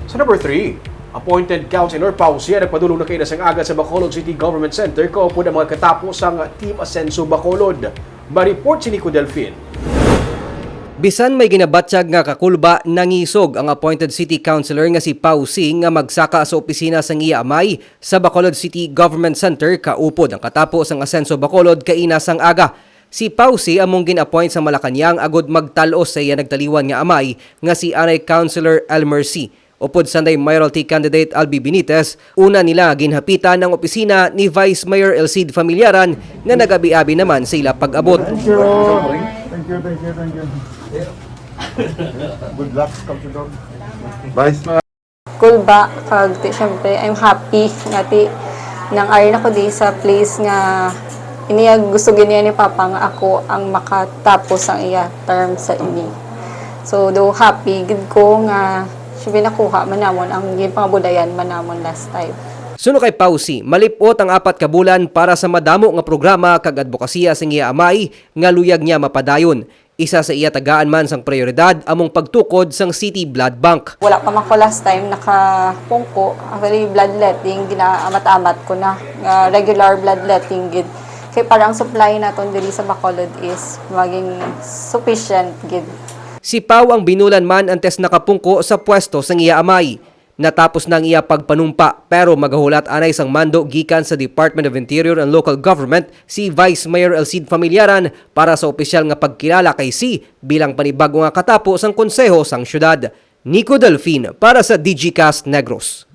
Sa number 3, appointed Councilor Pao Sia nagpadulong na kayo nasang agad sa Bacolod City Government Center kaupo ng mga katapos ang Team Asenso Bacolod. Ma-report si Nico Delfin. Bisan may ginabatsyag nga kakulba nangisog ang appointed city councilor nga si Pao Sing nga magsaka sa opisina sa iya amay sa Bacolod City Government Center kaupod ang katapos ang Asenso Bacolod kaina sang aga. Si Pao Sing among gin-appoint sa Malacañang agod magtalos sa iya nagtaliwan nga amay nga si Anay Councilor Elmer C. Upod Sunday Mayoralty candidate Albi Benitez, una nila ginhapitan ang opisina ni Vice Mayor Elcid Familiaran nga nagabi-abi naman sa ila pag-abot. Thank you. Good luck, Councilor. Vice Mayor. Cool ba? Kag syempre, I'm happy nga nang ayon ako di sa place nga iniya gusto ganyan ni Papa nga ako ang makatapos ang iya term sa ini. So, do happy gid ko nga syempre nakuha manamon ang pangabudayan manamon last time. Suno kay Pao Sing, malipot ang 4 ka bulan para sa madamo nga programa kag advokasya sa iya amay nga luyag niya mapadayon. Isa sa iya tagaan man sang prioridad among pagtukod sang City Blood Bank. Wala pa man ko last time nakapungko. Actually, bloodletting, ginaamat-amat ko na. Regular bloodletting, gid. Kaya parang supply naton diri sa Bacolod is maging sufficient, gid. Si Pao ang binulan man antes nakapungko sa pwesto sang iya amay. Natapos na ang iya pagpanumpa pero magahulat anay sang mando gikan sa Department of Interior and Local Government si Vice Mayor Elcid Familiaran para sa opisyal nga pagkilala kay si bilang panibago nga katapos ang konseho sang syudad. Nico Delfin para sa DigiCast Negros.